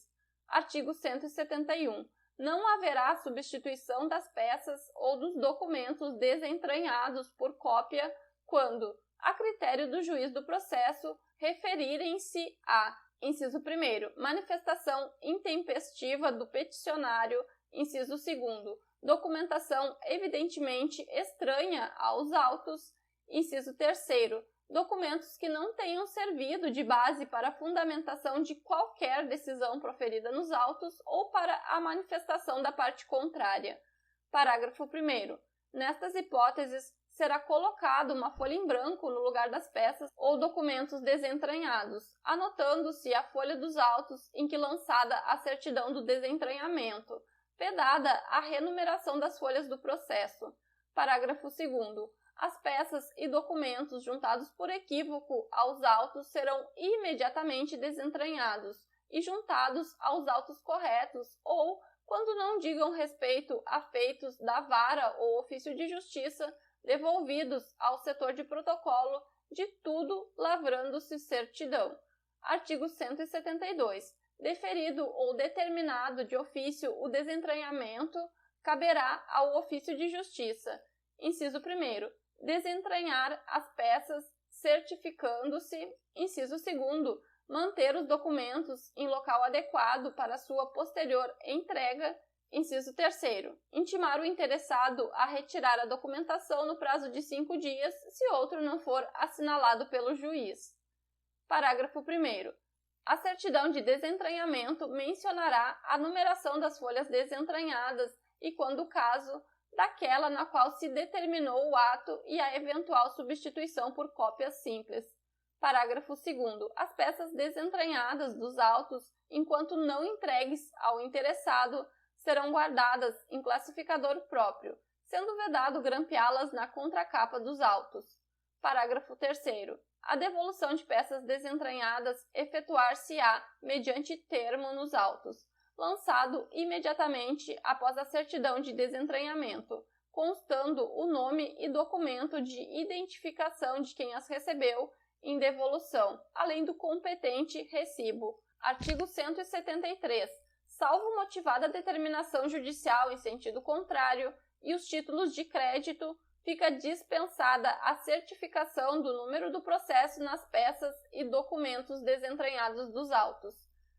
Artigo 171. Não haverá substituição das peças ou dos documentos desentranhados por cópia quando, a critério do juiz do processo, referirem-se a: inciso 1º, manifestação intempestiva do peticionário, inciso 2º, documentação evidentemente estranha aos autos, inciso 3º, documentos que não tenham servido de base para a fundamentação de qualquer decisão proferida nos autos ou para a manifestação da parte contrária. Parágrafo 1º. Nestas hipóteses, será colocado uma folha em branco no lugar das peças ou documentos desentranhados, anotando-se a folha dos autos em que lançada a certidão do desentranhamento, vedada a renumeração das folhas do processo. Parágrafo 2º. As peças e documentos juntados por equívoco aos autos serão imediatamente desentranhados e juntados aos autos corretos ou, quando não digam respeito a feitos da vara ou ofício de justiça, devolvidos ao setor de protocolo, de tudo lavrando-se certidão. Artigo 172. Deferido ou determinado de ofício o desentranhamento, caberá ao ofício de justiça. Inciso 1º. Desentranhar as peças, certificando-se. Inciso 2º. Manter os documentos em local adequado para sua posterior entrega. Inciso 3º. Intimar o interessado a retirar a documentação no prazo de 5 dias, se outro não for assinalado pelo juiz. Parágrafo 1º. A certidão de desentranhamento mencionará a numeração das folhas desentranhadas e, quando o caso, daquela na qual se determinou o ato e a eventual substituição por cópia simples. Parágrafo 2º. As peças desentranhadas dos autos, enquanto não entregues ao interessado, serão guardadas em classificador próprio, sendo vedado grampeá-las na contracapa dos autos. Parágrafo 3º. A devolução de peças desentranhadas efetuar-se-á mediante termo nos autos, lançado imediatamente após a certidão de desentranhamento, constando o nome e documento de identificação de quem as recebeu em devolução, além do competente recibo. Artigo 173. Salvo motivada determinação judicial em sentido contrário e os títulos de crédito, fica dispensada a certificação do número do processo nas peças e documentos desentranhados dos autos.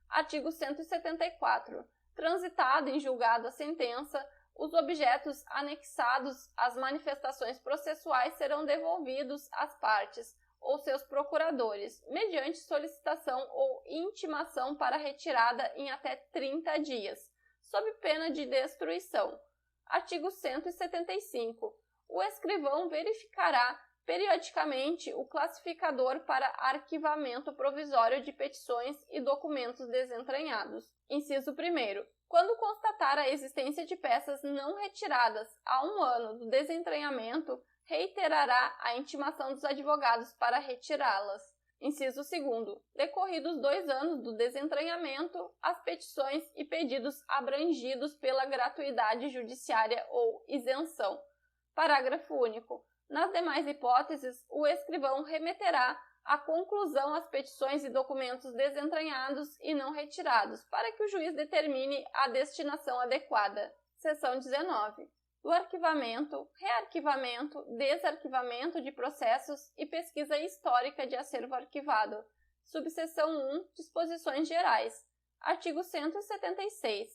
Artigo 174. Transitada em julgado a sentença, os objetos anexados às manifestações processuais serão devolvidos às partes ou seus procuradores, mediante solicitação ou intimação para retirada em até 30 dias, sob pena de destruição. Artigo 175. O escrivão verificará periodicamente o classificador para arquivamento provisório de petições e documentos desentranhados. Inciso 1º. Quando constatar a existência de peças não retiradas há 1 ano do desentranhamento, reiterará a intimação dos advogados para retirá-las. Inciso 2º. Decorridos 2 anos do desentranhamento, as petições e pedidos abrangidos pela gratuidade judiciária ou isenção. Parágrafo único. Nas demais hipóteses, o escrivão remeterá a conclusão às petições e documentos desentranhados e não retirados, para que o juiz determine a destinação adequada. Seção 19. Do arquivamento, rearquivamento, desarquivamento de processos e pesquisa histórica de acervo arquivado. Subseção 1. Disposições gerais. Artigo 176.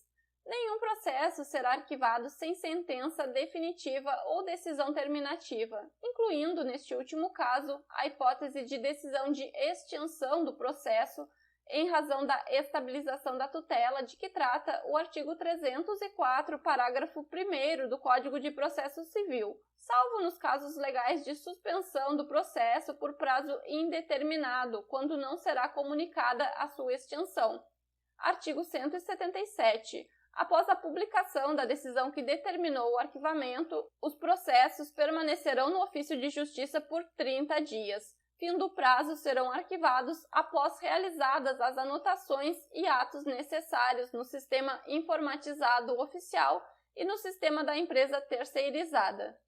Nenhum processo será arquivado sem sentença definitiva ou decisão terminativa, incluindo, neste último caso, a hipótese de decisão de extinção do processo em razão da estabilização da tutela de que trata o artigo 304, parágrafo 1º do Código de Processo Civil, salvo nos casos legais de suspensão do processo por prazo indeterminado, quando não será comunicada a sua extinção. Artigo 177. Após a publicação da decisão que determinou o arquivamento, os processos permanecerão no ofício de justiça por 30 dias. Fim do prazo, serão arquivados após realizadas as anotações e atos necessários no sistema informatizado oficial e no sistema da empresa terceirizada.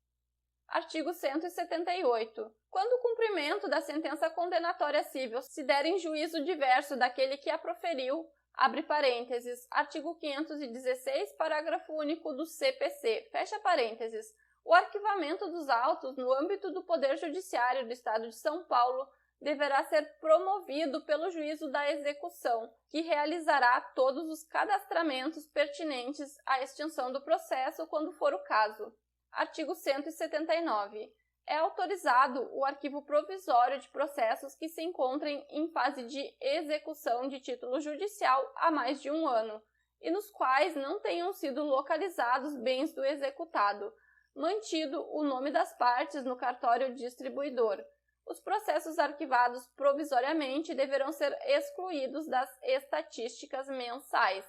Artigo 178. Quando o cumprimento da sentença condenatória civil se der em juízo diverso daquele que a proferiu, abre parênteses, artigo 516, parágrafo único do CPC, fecha parênteses, o arquivamento dos autos no âmbito do Poder Judiciário do Estado de São Paulo deverá ser promovido pelo juízo da execução, que realizará todos os cadastramentos pertinentes à extinção do processo quando for o caso. Artigo 179. É autorizado o arquivo provisório de processos que se encontrem em fase de execução de título judicial há mais de um ano e nos quais não tenham sido localizados bens do executado, mantido o nome das partes no cartório distribuidor. Os processos arquivados provisoriamente deverão ser excluídos das estatísticas mensais.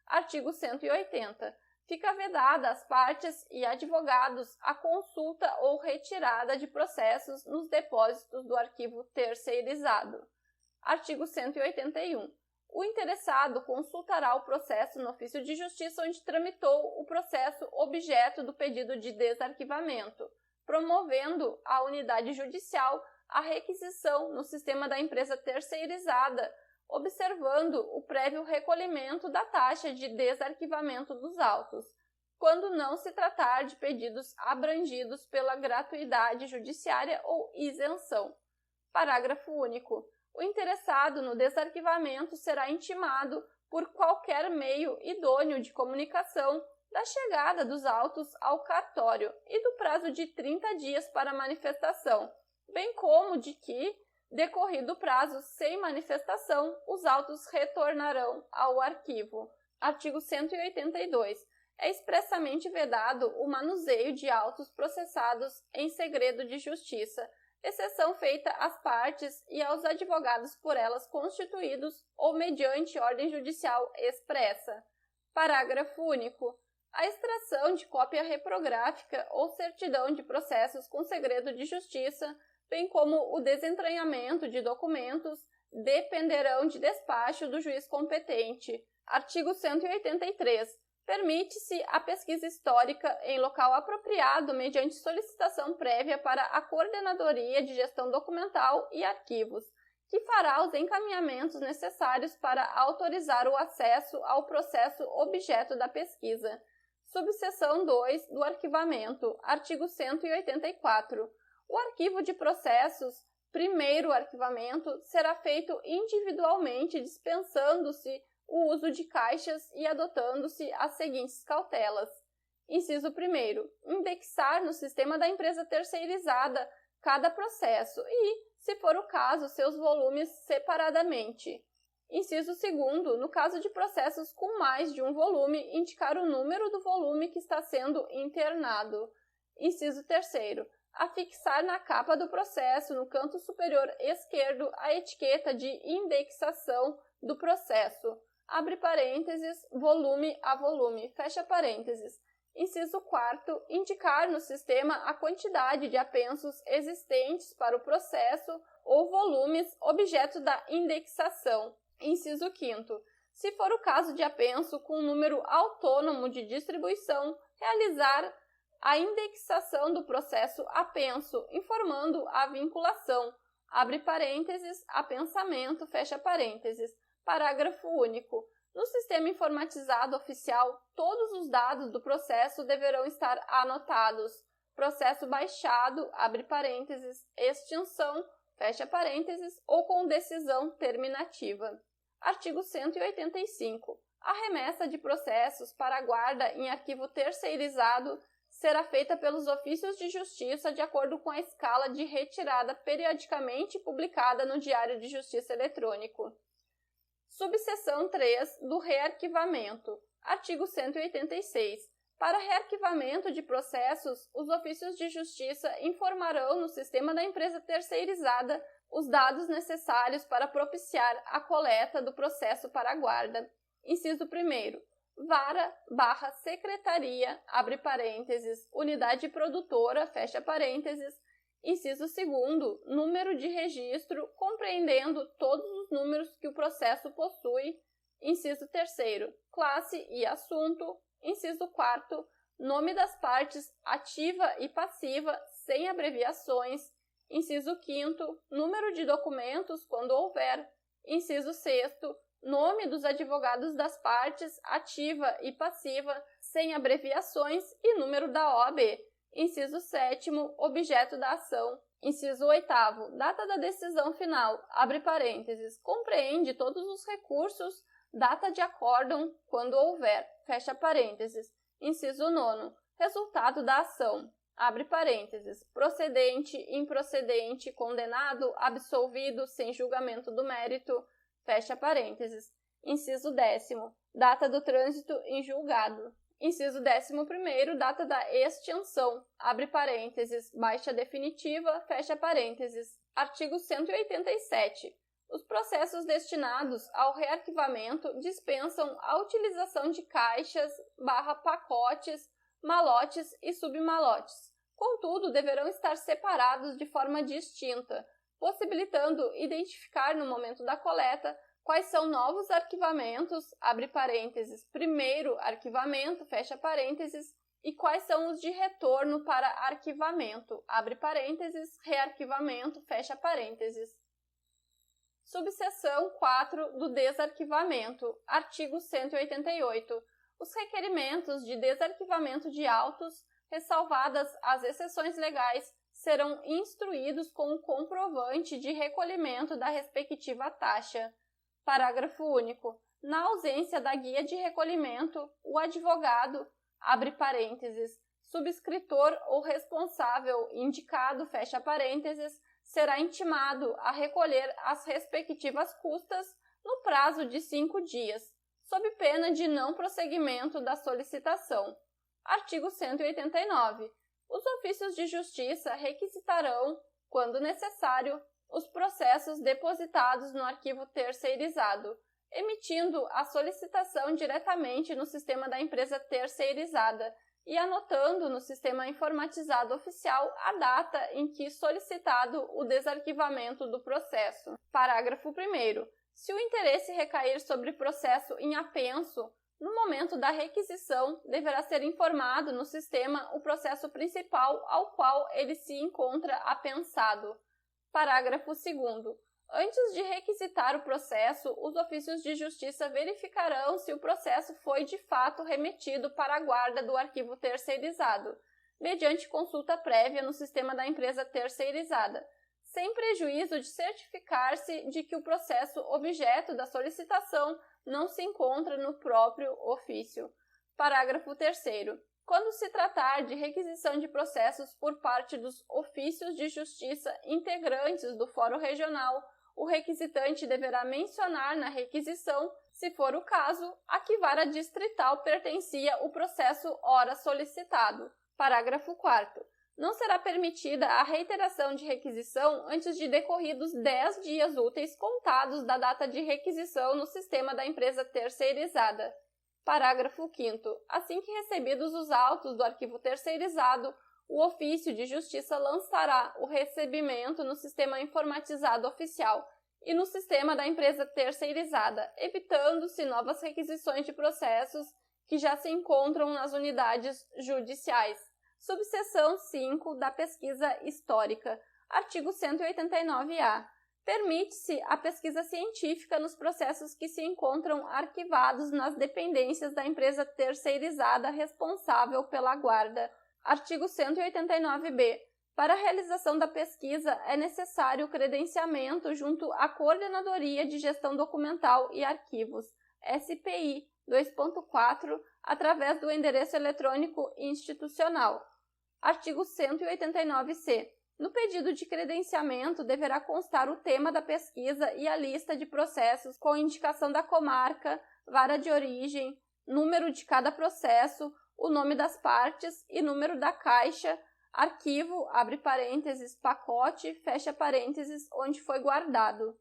Artigo 180. Fica vedada às partes e advogados a consulta ou retirada de processos nos depósitos do arquivo terceirizado. Artigo 181. O interessado consultará o processo no ofício de justiça onde tramitou o processo objeto do pedido de desarquivamento, promovendo à unidade judicial a requisição no sistema da empresa terceirizada, observando o prévio recolhimento da taxa de desarquivamento dos autos, quando não se tratar de pedidos abrangidos pela gratuidade judiciária ou isenção. Parágrafo único. O interessado no desarquivamento será intimado por qualquer meio idôneo de comunicação da chegada dos autos ao cartório e do prazo de 30 dias para manifestação, bem como de que, decorrido o prazo sem manifestação, os autos retornarão ao arquivo. Artigo 182. É expressamente vedado o manuseio de autos processados em segredo de justiça, exceção feita às partes e aos advogados por elas constituídos ou mediante ordem judicial expressa. Parágrafo único. A extração de cópia reprográfica ou certidão de processos com segredo de justiça, bem como o desentranhamento de documentos, dependerão de despacho do juiz competente. Artigo 183. Permite-se a pesquisa histórica em local apropriado mediante solicitação prévia para a Coordenadoria de Gestão Documental e Arquivos, que fará os encaminhamentos necessários para autorizar o acesso ao processo objeto da pesquisa. Subseção 2 do arquivamento. Artigo 184. O arquivo de processos, primeiro arquivamento, será feito individualmente, dispensando-se o uso de caixas e adotando-se as seguintes cautelas. Inciso 1º. Indexar no sistema da empresa terceirizada cada processo e, se for o caso, seus volumes separadamente. Inciso 2º. No caso de processos com mais de um volume, indicar o número do volume que está sendo internado. Inciso 3º. Afixar na capa do processo, no canto superior esquerdo, a etiqueta de indexação do processo. Abre parênteses, volume a volume, fecha parênteses. Inciso 4º, indicar no sistema a quantidade de apensos existentes para o processo ou volumes objeto da indexação. Inciso 5º, se for o caso de apenso com número autônomo de distribuição, realizar a indexação do processo apenso, informando a vinculação. Abre parênteses, apensamento, fecha parênteses. Parágrafo único. No sistema informatizado oficial, todos os dados do processo deverão estar anotados. Processo baixado, abre parênteses, extinção, fecha parênteses, ou com decisão terminativa. Artigo 185. A remessa de processos para a guarda em arquivo terceirizado será feita pelos ofícios de justiça de acordo com a escala de retirada periodicamente publicada no Diário de Justiça Eletrônico. Subseção 3 do rearquivamento. Artigo 186. Para rearquivamento de processos, os ofícios de justiça informarão no sistema da empresa terceirizada os dados necessários para propiciar a coleta do processo para a guarda. Inciso 1º. Vara/secretaria, abre parênteses, unidade produtora, fecha parênteses. Inciso 2º. Número de registro, compreendendo todos os números que o processo possui. Inciso 3º. Classe e assunto. Inciso 4º. Nome das partes ativa e passiva, sem abreviações. Inciso 5º. Número de documentos, quando houver. Inciso 6º. Nome dos advogados das partes ativa e passiva, sem abreviações, e número da OAB. Inciso 7º. Objeto da ação. Inciso 8º. Data da decisão final, abre parênteses, compreende todos os recursos, data de acórdão, quando houver, fecha parênteses. Inciso 9º. Resultado da ação, abre parênteses, procedente, improcedente, condenado, absolvido, sem julgamento do mérito, fecha parênteses. Inciso 10º. Data do trânsito em julgado. Inciso 11º. Data da extinção, abre parênteses, baixa definitiva, fecha parênteses. Artigo 187. Os processos destinados ao rearquivamento dispensam a utilização de caixas/pacotes, malotes e submalotes. Contudo, deverão estar separados de forma distinta, possibilitando identificar no momento da coleta quais são novos arquivamentos, abre parênteses, primeiro arquivamento, fecha parênteses, e quais são os de retorno para arquivamento, abre parênteses, rearquivamento, fecha parênteses. Subseção 4 do desarquivamento. Artigo 188. Os requerimentos de desarquivamento de autos, ressalvadas as exceções legais, serão instruídos com o comprovante de recolhimento da respectiva taxa. Parágrafo único. Na ausência da guia de recolhimento, o advogado, abre parênteses, subscritor ou responsável indicado, fecha parênteses, será intimado a recolher as respectivas custas no prazo de 5 dias, sob pena de não prosseguimento da solicitação. Artigo 189. Os ofícios de justiça requisitarão, quando necessário, os processos depositados no arquivo terceirizado, emitindo a solicitação diretamente no sistema da empresa terceirizada e anotando no sistema informatizado oficial a data em que solicitado o desarquivamento do processo. Parágrafo 1º. Se o interesse recair sobre processo em apenso, no momento da requisição, deverá ser informado no sistema o processo principal ao qual ele se encontra apensado. Parágrafo 2º. Antes de requisitar o processo, os ofícios de justiça verificarão se o processo foi de fato remetido para a guarda do arquivo terceirizado, mediante consulta prévia no sistema da empresa terceirizada, sem prejuízo de certificar-se de que o processo objeto da solicitação não se encontra no próprio ofício. Parágrafo 3º. Quando se tratar de requisição de processos por parte dos ofícios de justiça integrantes do Fórum Regional, o requisitante deverá mencionar na requisição, se for o caso, a que vara distrital pertencia o processo ora solicitado. Parágrafo 4º. Não será permitida a reiteração de requisição antes de decorridos 10 dias úteis contados da data de requisição no sistema da empresa terceirizada. Parágrafo 5º. Assim que recebidos os autos do arquivo terceirizado, o ofício de justiça lançará o recebimento no sistema informatizado oficial e no sistema da empresa terceirizada, evitando-se novas requisições de processos que já se encontram nas unidades judiciais. Subseção 5 da pesquisa histórica. Artigo 189-A. Permite-se a pesquisa científica nos processos que se encontram arquivados nas dependências da empresa terceirizada responsável pela guarda. Artigo 189-B. Para a realização da pesquisa, é necessário o credenciamento junto à Coordenadoria de Gestão Documental e Arquivos, SPI, 2.4, através do endereço eletrônico institucional. Artigo 189-C. No pedido de credenciamento, deverá constar o tema da pesquisa e a lista de processos com indicação da comarca, vara de origem, número de cada processo, o nome das partes e número da caixa, arquivo, abre parênteses, pacote, fecha parênteses, onde foi guardado.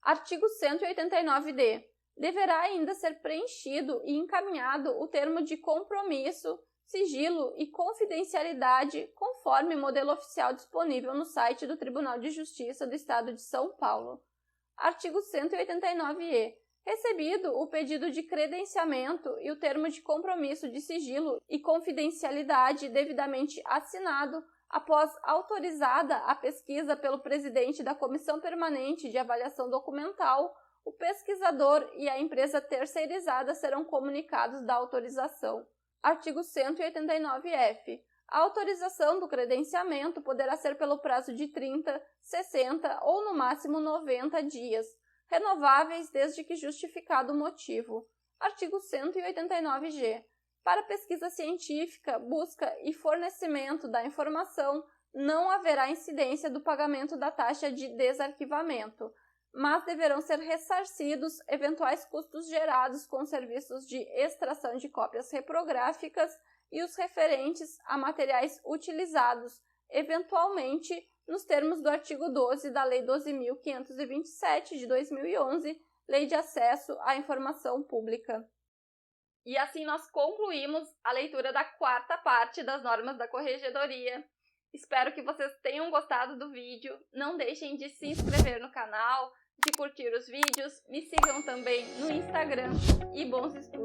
Artigo 189-D. Deverá ainda ser preenchido e encaminhado o termo de compromisso, sigilo e confidencialidade conforme modelo oficial disponível no site do Tribunal de Justiça do Estado de São Paulo. Artigo 189-E. Recebido o pedido de credenciamento e o termo de compromisso de sigilo e confidencialidade devidamente assinado, após autorizada a pesquisa pelo presidente da Comissão Permanente de Avaliação Documental, o pesquisador e a empresa terceirizada serão comunicados da autorização. Artigo 189-F. A autorização do credenciamento poderá ser pelo prazo de 30, 60 ou no máximo 90 dias, renováveis desde que justificado o motivo. Artigo 189-G. Para pesquisa científica, busca e fornecimento da informação, não haverá incidência do pagamento da taxa de desarquivamento, mas deverão ser ressarcidos eventuais custos gerados com serviços de extração de cópias reprográficas e os referentes a materiais utilizados, eventualmente nos termos do artigo 12 da Lei 12.527 de 2011, Lei de Acesso à Informação Pública. E assim nós concluímos a leitura da quarta parte das normas da Corregedoria. Espero que vocês tenham gostado do vídeo. Não deixem de se inscrever no canal, de curtir os vídeos. Me sigam também no Instagram e bons estudos!